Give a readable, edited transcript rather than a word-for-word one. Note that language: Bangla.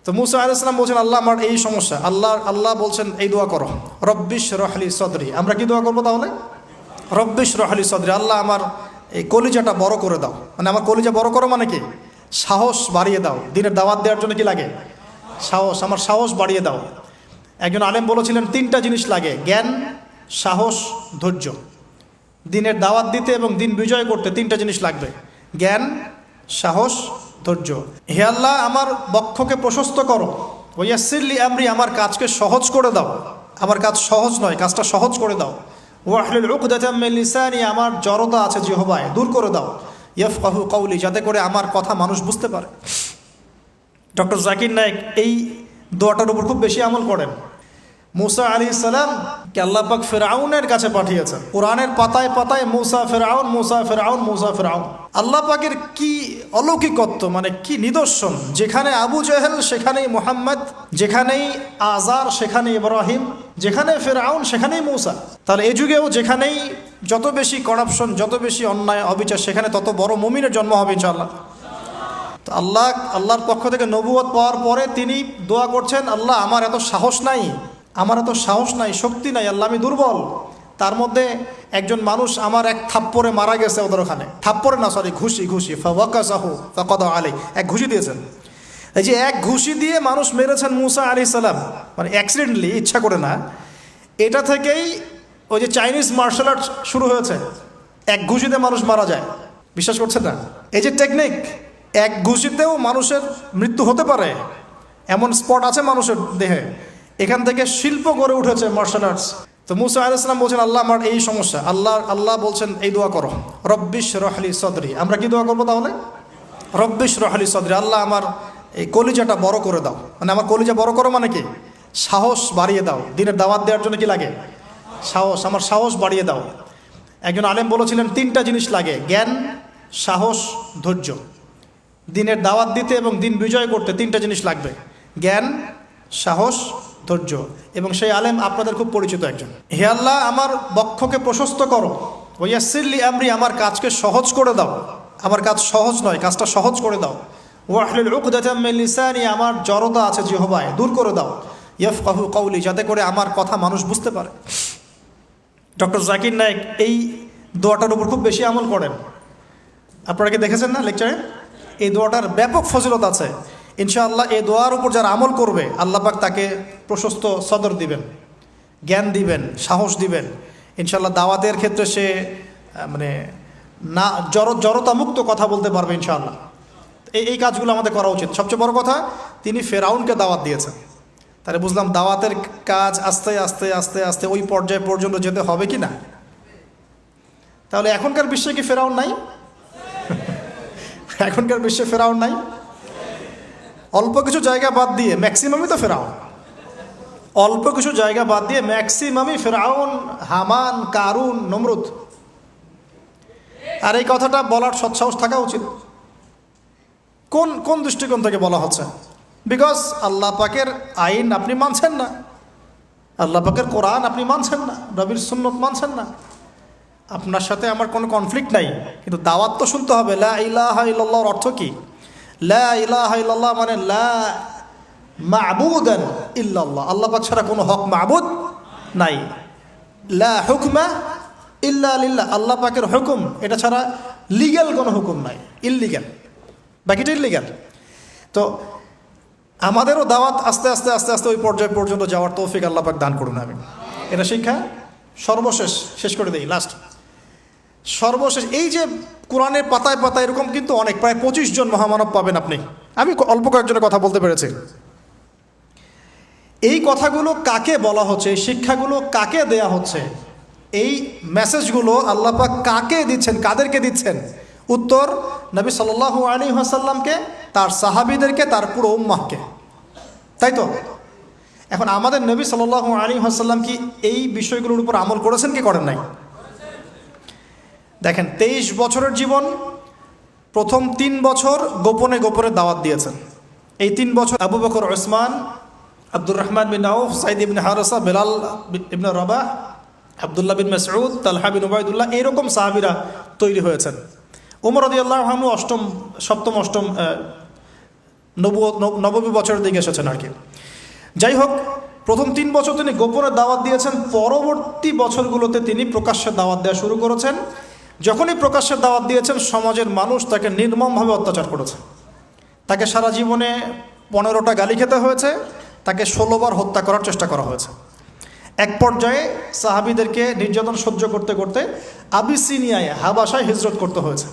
তো মুসা আলাইহিস সালাম বলছেন, আল্লাহ আমার এই সমস্যা, আল্লাহ বলছেন এই দোয়া করো, রব্বিশ রহলি সদরি। আমরা কি দোয়া করবো তাহলে? রব্বিশ রহলি সদরি, আল্লাহ আমার এই কলিজাটা বড় করে দাও। মানে আমার কলিজা বড় করো মানে কি? সাহস বাড়িয়ে দাও। দিনের দাওয়াত দেওয়ার জন্য কি লাগে? সাহস। আমার সাহস বাড়িয়ে দাও। একজন আলেম বলেছিলেন 3টা জিনিস লাগে, জ্ঞান, সাহস, ধৈর্য। দিনের দাওয়াত দিতে এবং দিন বিজয় করতে 3টা জিনিস লাগবে, জ্ঞান, সাহস, ধৈর্য। হে আল্লাহ আমার বক্ষকে প্রশস্ত করো, ওয়াসসিরলি আমরি, আমার কাজকে সহজ করে দাও। আমার কাজ সহজ নয়, কাজটা সহজ করে দাও। ওয়াহলুল উকদাতাম মিন লিসানি, আমার জড়তা আছে জিহ্বায়, দূর করে দাও। ইয়াফকাহু কওলি, যাতে করে আমার কথা মানুষ বুঝতে পারে। ডক্টর জাকির নায়েক এই দোয়াটার উপর খুব বেশি আমল করেন। মুসা আলাইহিস সালামকে আল্লাহ পাক ফিরআউনের কাছে পাঠিয়েছেন। কোরআনের পাতায় পাতায় মুসা ফিরআউন, মুসা ফিরআউন, মুসা ফিরআউন। আল্লাহ পাকের কি অলৌকিকত্ব, মানে কি নিদর্শন! যেখানে আবু জেহেল সেখানেই মুহাম্মদ, যেখানেই আজার সেখানেই ইব্রাহিম, যেখানে ফিরআউন সেখানেই মুসা। তাহলে এই যুগেও যেখানেই যত বেশি করাপশন, যত বেশি অন্যায় অবিচার, সেখানে তত বড় মুমিনের জন্ম হবে ইনশাআল্লাহ। তো আল্লাহর পক্ষ থেকে নবুয়ত পাওয়ার পরে তিনি দোয়া করছেন, আল্লাহ আমার এত সাহস নাই, শক্তি নাই, আল্লাহ আমি দুর্বল। তার মধ্যে একজন মানুষ আমার এক থাপ্পড়ে মারা গেছে ওদের ওখানে, ঘুষি ফাওয়াকাযাহু ফাকাদা আলাইহি, এক ঘুষি দিয়েছেন। এই যে এক ঘুষি দিয়ে মানুষ মেরেছেন মুসা আলাইহিস সালাম, মানে অ্যাক্সিডেন্টলি, ইচ্ছা করে না। এটা থেকেই ওই যে চাইনিজ মার্শাল আর্ট শুরু হয়েছে, এক ঘুষিতে মানুষ মারা যায়। বিশ্বাস করছেন না? এই যে টেকনিক, এক ঘুষিতেও মানুষের মৃত্যু হতে পারে, এমন স্পট আছে মানুষের দেহে। এখান থেকে শিল্প গড়ে উঠেছে মার্শাল আর্টস। তো মুসা আলাইহিস সালাম বলছেন, আল্লাহ আমার এই সমস্যা, আল্লাহ বলছেন এই দোয়া করো, রব্বিশ রহলি সদরি। আমরা কি দোয়া করবো তাহলে? রব্বিশ রহলি সদরি, আল্লাহ আমার এই কলিজাটা বড় করে দাও। মানে আমার কলিজা বড় করো মানে কি? সাহস বাড়িয়ে দাও। দিনের দাওয়াত দেওয়ার জন্য কি লাগে? সাহস। আমার সাহস বাড়িয়ে দাও। একজন আলেম বলেছিলেন 3টা জিনিস লাগে, জ্ঞান, সাহস, ধৈর্য। দিনের দাওয়াত দিতে এবং দিন বিজয় করতে 3টা জিনিস লাগবে, জ্ঞান, সাহস, ধৈর্য। এবং সেই আলেম আপনাদের খুব পরিচিত একজন। হে আল্লাহ আমার বক্ষকে প্রশস্ত করো, ওয়াসসিরলি আমরি, আমার কাজকে সহজ করে দাও। আমার কাজ সহজ নয়, কাজটা সহজ করে দাও। ওয়াহলুল উকদাতাম মিন লিসানি, আমার জড়তা আছে জিহ্বায়, দূর করে দাও। ইয়াফকাহু কওলি, যাতে করে আমার কথা মানুষ বুঝতে পারে। ডক্টর জাকির নায়েক এই দোয়াটার উপর খুব বেশি আমল করেন। আপনারা কি দেখেছেন না লেকচারে? এই দোয়াটার ব্যাপক ফজিলত আছে। ইনশাআল্লাহ এই দোয়ার উপর যারা আমল করবে, আল্লাহ পাক তাকে প্রশস্ত সদর দিবেন, জ্ঞান দিবেন, সাহস দিবেন। ইনশাআল্লাহ দাওয়াতের ক্ষেত্রে সে মানে না জড়তা মুক্ত কথা বলতে পারবে ইনশাআল্লাহ। এই কাজগুলো আমাদের করা উচিত। সবচেয়ে বড় কথা, তিনি ফেরাউনকে দাওয়াত দিয়েছেন। তাহলে বুঝলাম দাওয়াতের কাজ আস্তে আস্তে আস্তে আস্তে ওই পর্যায় পর্যন্ত যেতে হবে কি না? তাহলে এখনকার বিশ্বে কি ফেরাউন নাই? এখনকার বিশ্বে ফেরাউন নাই? অল্প কিছু জায়গা বাদ দিয়ে ম্যাক্সিমামই তো ফেরাউন। অল্প কিছু জায়গা বাদ দিয়ে ম্যাক্সিমামই ফেরাউন, হামান, কারুন, নমরুদ। আর এই কথাটা বলার সৎসাহস থাকা উচিত। কোন দৃষ্টিকোণ থেকে বলা হচ্ছে? বিকজ আল্লাহ পাকের আইন আপনি মানছেন না, আল্লাহ পাকের কোরআন আপনি মানছেন না, নবীর সুন্নত মানছেন না। আপনার সাথে আমার কোনো কনফ্লিক্ট নাই, কিন্তু দাওয়াত তো শুনতে হবে। লা ইলাহা ইল্লাল্লাহর অর্থ কি? লা ইলাহা ইল্লাল্লাহ মানে লা মা'বুদান ইল্লাল্লাহ, আল্লাহ পাক ছাড়া কোনো হক মা'বুদ নাই। লা হুকমা ইল্লা লিল্লাহ, আল্লাহ পাকের হুকুম এটা ছাড়া লিগ্যাল কোনো হুকুম নাই, ইললিগ্যাল, বাকিটা ইললিগ্যাল। তো আমাদেরও দাওয়াত আস্তে আস্তে আস্তে আস্তে ওই পর্যায় পর্যন্ত যাওয়ার তৌফিক আল্লাহ পাক দান করুন। আমি এটা শিক্ষা সর্বশেষ শেষ করে দেই, লাস্ট সর্বশেষ। এই যে কোরআনের পাতায় পাতায় এরকম কিন্তু অনেক, প্রায় 25 জন মহামানব পাবেন আপনি। আমি অল্প কয়েকজনের কথা বলতে পেরেছি। এই কথাগুলো কাকে বলা হচ্ছে, এই শিক্ষাগুলো কাকে দেয়া হচ্ছে, এই মেসেজগুলো আল্লাহ পাক কাকে দিচ্ছেন, কাদেরকে দিচ্ছেন? উত্তর, নবী সাল্লাল্লাহু আলাইহি ওয়াসাল্লামকে, তার সাহাবীদেরকে, তার পুরো উম্মাহকে। তাই তো? এখন আমাদের নবী সাল্লাল্লাহু আলাইহি ওয়াসাল্লাম কি এই বিষয়গুলোর উপর আমল করেছেন কি করেন নাই? দেখেন, 23 বছরের জীবন, প্রথম 3 বছর গোপনে গোপনে দাওয়াত দিয়েছেন। এই 3 বছর আবু বকর, উসমান, আব্দুর রহমান বিন আউফ, সাইদ ইবনে হারেসা, বেলাল ইবনে রাবাহ, আব্দুল্লাহ বিন মাসউদ, তালহা বিন উবাইদুল্লাহ, এইরকম সাহাবীরা তৈরি হয়েছেন। ওমর রাদিয়াল্লাহু আনহু সপ্তম অষ্টম নববী বছরের দিকে এসেছেন আর কি। যাই হোক, প্রথম 3 বছর তিনি গোপনে দাওয়াত দিয়েছেন, পরবর্তী বছরগুলোতে তিনি প্রকাশ্যে দাওয়াত দেওয়া শুরু করেছেন। যখনই প্রকাশ্যে দাওয়াত দিয়েছেন, সমাজের মানুষ তাকে নির্মমভাবে অত্যাচার করেছে। তাকে সারা জীবনে 15টা গালি খেতে হয়েছে, তাকে 16 বার হত্যা করার চেষ্টা করা হয়েছে। এক পর্যায়ে সাহাবীদেরকে নির্যাতন সহ্য করতে করতে আবিসিনিয়ায়, হাবাসায় হিজরত করতে হয়েছে।